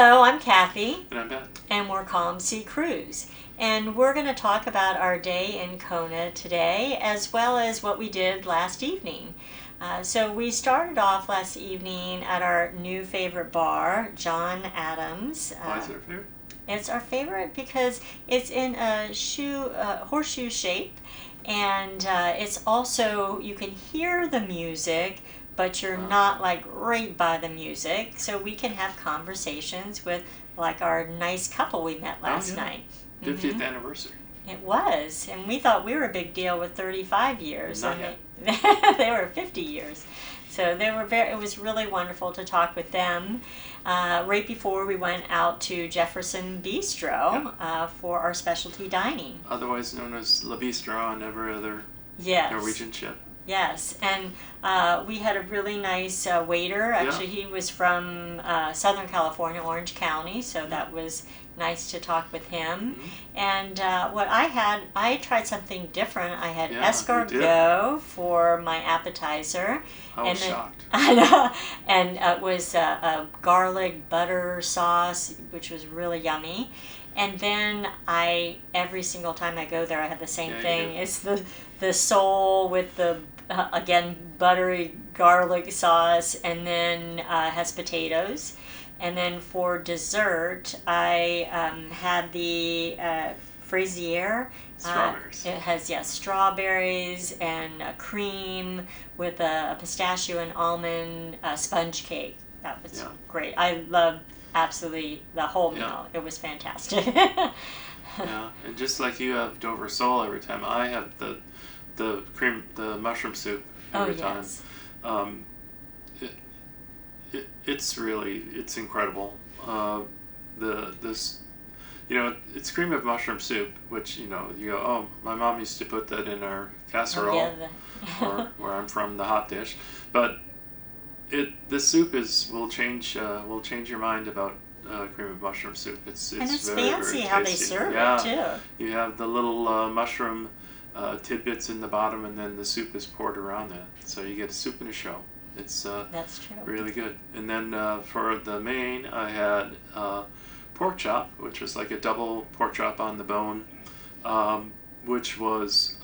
Hello, I'm Kathy. And I'm Ben. And we're Calm Sea Cruise. And we're going to talk about our day in Kona today, as well as what we did last evening. So we started off last evening at our new favorite bar, John Adams. Why is it our favorite? It's our favorite because it's in a horseshoe shape, and it's also, you can hear the music, but you're not like right by the music, so we can have conversations with like our nice couple we met last night. 50th anniversary. It was, and we thought we were a big deal with 35 years. Not yet. They were 50 years. So they were it was really wonderful to talk with them. Right before we went out to Jefferson Bistro for our specialty dining. Otherwise known as Le Bistro on every other Norwegian ship. Yes, and we had a really nice waiter. Actually, he was from Southern California, Orange County, so that was nice to talk with him. And what I tried something different. I had escargot for my appetizer. I was shocked. I know, and it was a garlic butter sauce, which was really yummy. And then every single time I go there, I have the same thing. It's the sole with the again buttery garlic sauce, and then has potatoes. And then for dessert, I had the fraisiere. Strawberries. It has strawberries and cream with a pistachio and almond sponge cake. That was great. I loved absolutely the whole meal. It was fantastic. And just like you have Dover sole every time, I have the mushroom soup every time. It's incredible. It's cream of mushroom soup, which you go, oh, my mom used to put that in our casserole, or where I'm from, the hot dish. But the soup will change your mind about cream of mushroom soup. It's and it's very, fancy very how tasty. they serve it too. You have the little mushroom tidbits in the bottom, and then the soup is poured around that. So you get a soup and a show. It's that's true. Really good. And then for the main, I had pork chop, which was like a double pork chop on the bone, which was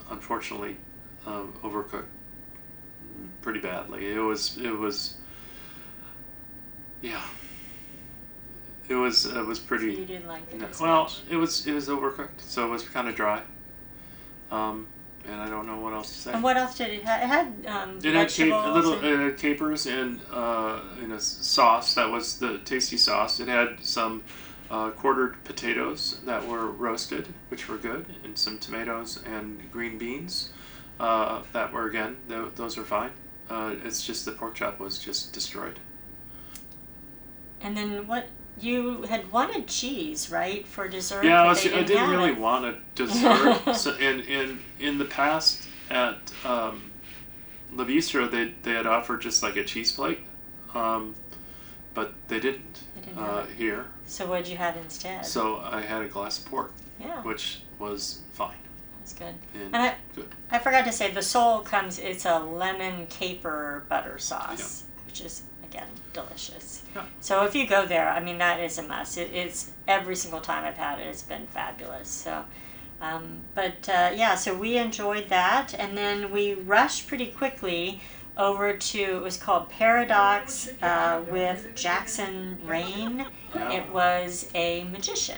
unfortunately overcooked pretty badly. It was pretty. So you didn't like it as well, much. it was overcooked, so it was kind of dry. And I don't know what else to say. And what else did it have? It had it had vegetables. capers in a sauce. That was the tasty sauce. It had some quartered potatoes that were roasted, which were good, and some tomatoes and green beans that were, again, those were fine. It's just the pork chop was just destroyed. And then what? You had wanted cheese, right, for dessert? Yeah, I didn't really want a dessert. So in the past at Le Bistro, they had offered just like a cheese plate, but they didn't here. So what did you have instead? So I had a glass of pork, which was fine. That's good. And I forgot to say, the sole it's a lemon caper butter sauce, which is, again, delicious. Yeah. So if you go there, I mean, that is a must. It's every single time I've had it, it's been fabulous. So, so we enjoyed that, and then we rushed pretty quickly over to, it was called Paradox with Jackson Rayne. Yeah. It was a magician.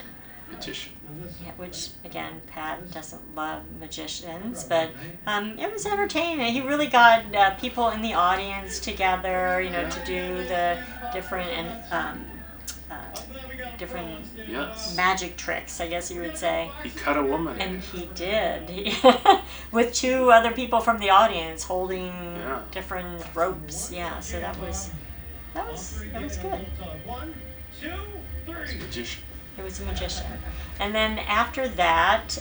Yeah, which, again, Pat doesn't love magicians, but it was entertaining. He really got people in the audience together, to do the different magic tricks, I guess you would say. He cut a woman. And he did. With two other people from the audience holding different ropes. Yeah, so that was good. 1, 2, 3. Magician. It was a magician. And then after that,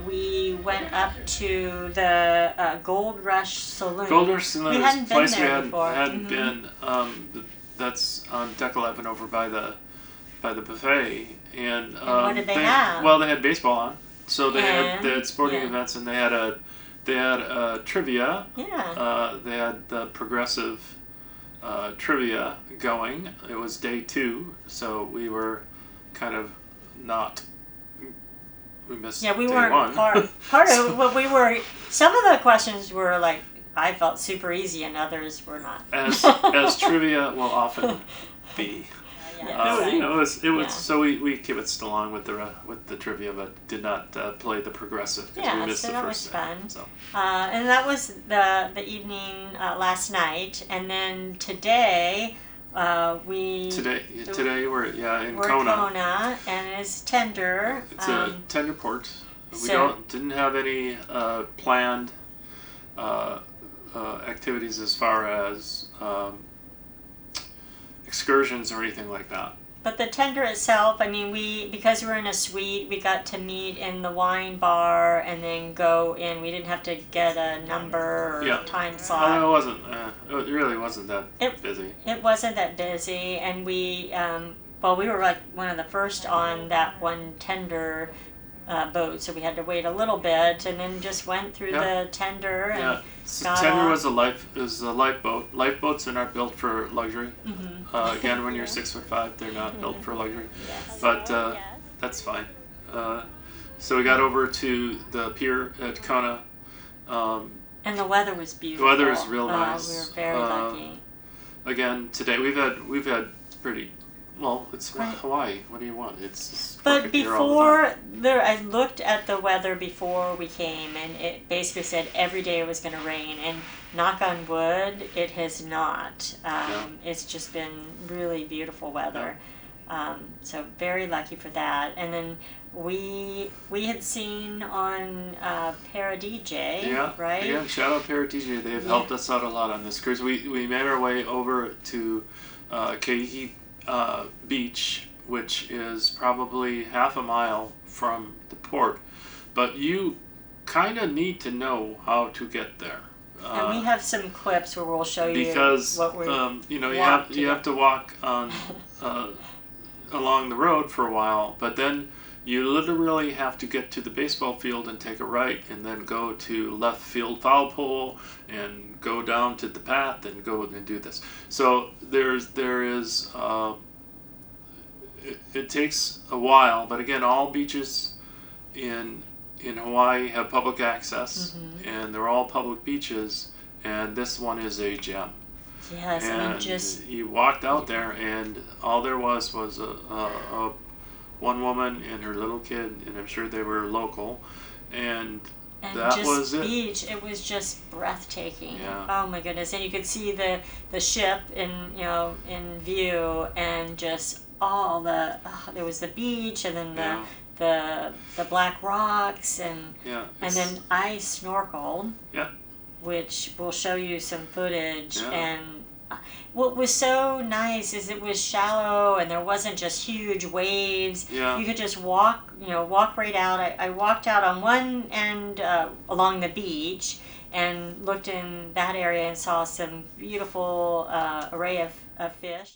we went up to the Gold Rush Saloon. Gold Rush Saloon we hadn't been there before. Hadn't been. That's on Deck 11 over by the buffet. And what did they have? Well, they had baseball on, so they had sporting events, and they had trivia. Yeah. They had the progressive trivia going. It was day 2, so we were kind of not. We missed. Yeah, we day weren't 1. part of what we were. Some of the questions were like I felt super easy, and others were not. As trivia will often be. Yeah, you know, it was so we kibitzed along with the trivia, but did not play the progressive because we missed so the that first was fun. set, so. And that was the evening last night, and then today Today we're in we're Kona, and it's tender. It's a tender port. We didn't have any planned activities as far as excursions or anything like that. But the tender itself, I mean, because we're in a suite, we got to meet in the wine bar and then go in. We didn't have to get a number or time slot. It really wasn't that busy. It wasn't that busy, and we were like one of the first on that one tender boat, so we had to wait a little bit, and then just went through the tender and tender was a lifeboat. Lifeboats are not built for luxury. Mm-hmm. Again, when you're 6'5", they're not built for luxury. Yes. But that's fine. So we got over to the pier at Kona. And the weather was beautiful. The weather was real nice. We were very lucky. Again, today we've had pretty. Well, it's Hawaii. What do you want? It's but before I looked at the weather before we came, and it basically said every day it was going to rain. And knock on wood, it has not. It's just been really beautiful weather. So very lucky for that. And then we had seen on ParoDeejay, right? Yeah, shout out ParoDeejay. They have helped us out a lot on this cruise. We made our way over to Keiki beach, which is probably half a mile from the port, but you kind of need to know how to get there. And we have some clips where we'll show you what we're you have to walk on along the road for a while, but then you literally have to get to the baseball field and take a right, and then go to left field foul pole and go down to the path and go and do this. So there is it takes a while, but again, all beaches in Hawaii have public access, and they're all public beaches, and this one is a gem. Yes, and you walked out there, and all there was a one woman and her little kid, and I'm sure they were local, and that just was it. Beach, it was just breathtaking. Yeah. Oh my goodness! And you could see the ship in view, and just all there was the beach, and then the black rocks, and then I snorkeled. Yeah. Which will show you some footage. Yeah. And what was so nice is it was shallow, and there wasn't just huge waves. Yeah. You could just walk right out. I walked out on one end along the beach and looked in that area and saw some beautiful array of fish.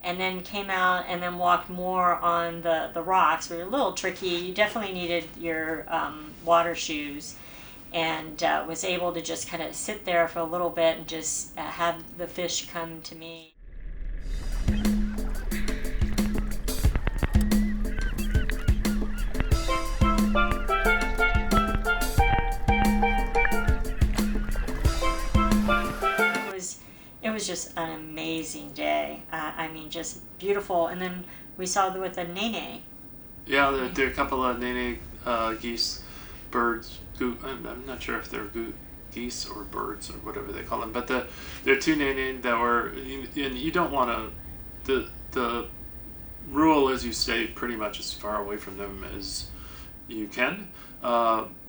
And then came out and then walked more on the rocks. We were a little tricky. You definitely needed your water shoes, and was able to just kind of sit there for a little bit and just have the fish come to me. It was just an amazing day. I mean, just beautiful. And then we saw with the Nene. Yeah, there are a couple of Nene geese, birds. I'm not sure if they're geese or birds or whatever they call them. But there are two Nene that were, and you don't want to. The rule is you stay pretty much as far away from them as you can.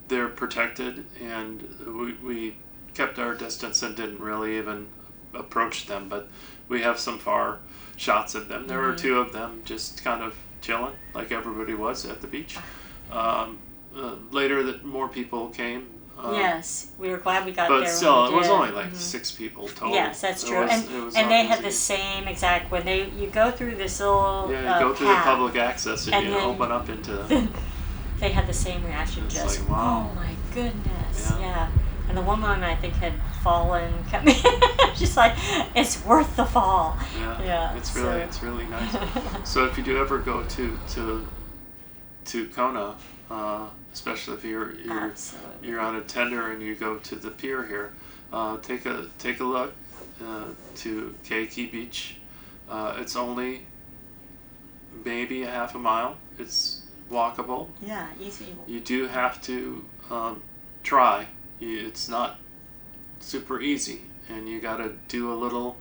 They're protected, and we kept our distance and didn't really even approach them, but we have some far shots of them. There were two of them just kind of chilling like everybody was at the beach. Later, that more people came. Yes, we were glad we got there. But still, when it we was did. only like 6 people total. Yes, that's true. It was and not they had busy. the same exact when you go through this little you go through the path, public access and you then open up into. They had the same reaction. It's Just like, wow. oh my goodness, Yeah. And the woman I think had fallen. She's like, it's worth the fall. Yeah. It's really nice. So if you do ever go to Kona, especially if you're on a tender and you go to the pier here, take a look to Keiki Beach. It's only maybe a half a mile. It's walkable. Yeah, easy. You do have to try. It's not super easy, and you got to do a little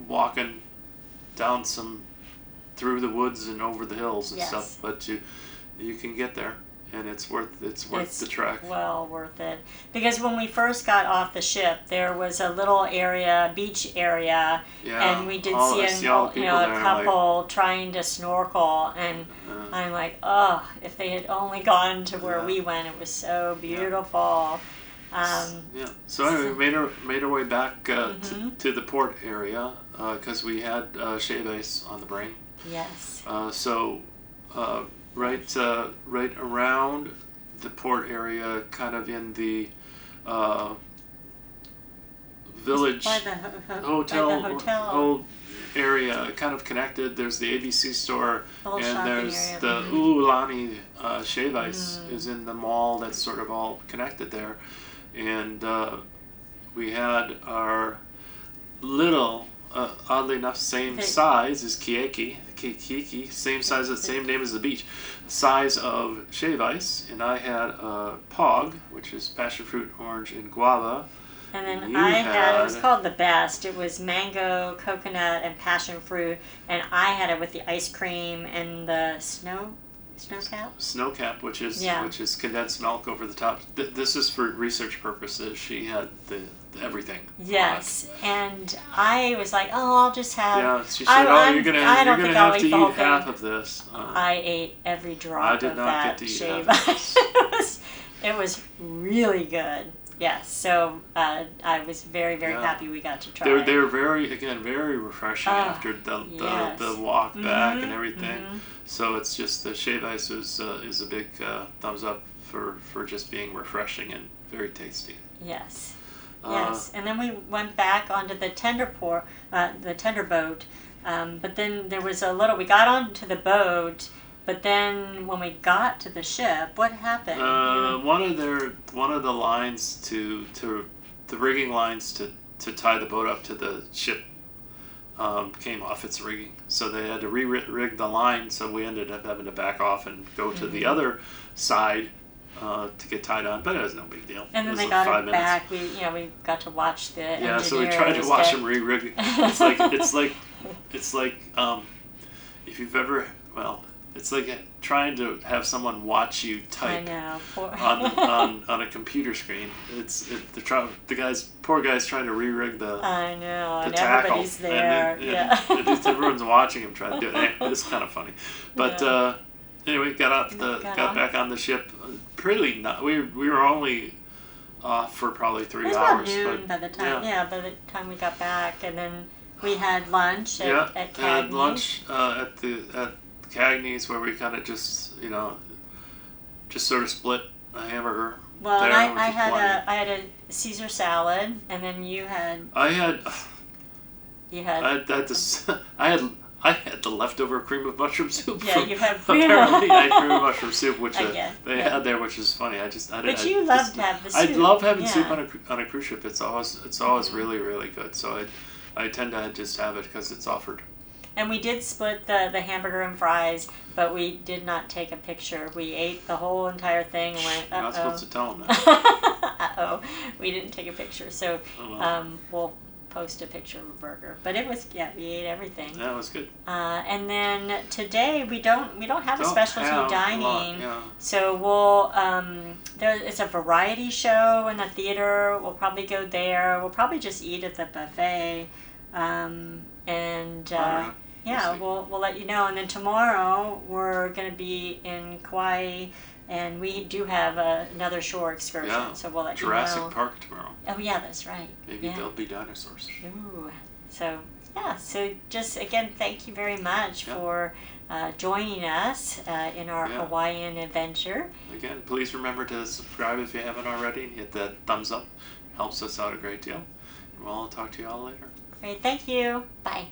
walking down through the woods and over the hills and stuff. But you can get there, and it's worth the trek. Well worth it, because when we first got off the ship, there was a little beach area, and we did see a couple trying to snorkel, and I'm like, oh, if they had only gone to where we went, it was so beautiful. So anyway, we made our way back to the port area because we had shave ice on the brain. Yes. Right around the port area, kind of in the village by the hotel whole area, kind of connected. There's the ABC store, and there's the Ululani shave ice is in the mall. That's sort of all connected there, and we had our little. Oddly enough, same size as Keiki, same size, same name as the beach, size of shave ice, and I had a POG, which is passion fruit, orange, and guava. And then it was called the best. It was mango, coconut, and passion fruit, and I had it with the ice cream and the snowcap. Snowcap, which is condensed milk over the top. This is for research purposes. She had the everything. Yes, and I was like, oh, I'll just have. Yeah, she said, you're gonna have to eat half of this. I ate every drop of that shave. It was really good. Yes, so I was very, very happy we got to try. They were very refreshing after the walk back and everything. So it's just the shave ice is a big thumbs up for just being refreshing and very tasty. Yes. Yes, and then we went back onto the tender boat, but then there was we got onto the boat, but then when we got to the ship, what happened? One of the lines the rigging lines to tie the boat up to the ship came off its rigging, so they had to re-rig the line, so we ended up having to back off and go to the other side to get tied on, but it was no big deal. And then they got it back. We got to watch the engineer. So we tried to watch them re-rig. It's like if you've ever it's like trying to have someone watch you type on a computer screen. The poor guy's trying to re-rig the and tackle. Everybody's there. At least everyone's watching him try to do it. It's kind of funny, but. Anyway, got back on the ship. Really not. We were only off for probably 3 hours. It was about noon by the time. By the time we got back, and then we had lunch at Cagney. Had lunch at Cagney's, where we kind of just sort of split a hamburger. Well, and I had a Caesar salad, and then you had. I had the leftover cream of mushroom soup. Yeah, you have. Apparently, I had cream of mushroom soup, which they had there, which is funny. But you love to have the soup. I love having soup on a cruise ship. It's always really, really good. So I tend to just have it because it's offered. And we did split the hamburger and fries, but we did not take a picture. We ate the whole entire thing and went, You're not supposed to tell them that. We didn't take a picture. So we'll post a picture of a burger. But it was, we ate everything. Yeah, it was good. And then today we don't have a specialty dining. So we'll, it's a variety show in the theater. We'll probably go there. We'll probably just eat at the buffet. Yeah, We'll we'll let you know. And then tomorrow we're going to be in Kauai, and we do have another shore excursion. Yeah. So we'll let Jurassic you know. Park tomorrow. Oh yeah, that's right. Maybe yeah. there'll be dinosaurs. Ooh. So yeah. So just again, thank you very much for joining us in our Hawaiian adventure. Again, please remember to subscribe if you haven't already, and hit that thumbs up. Helps us out a great deal. And we'll talk to you all later. Great. Thank you. Bye.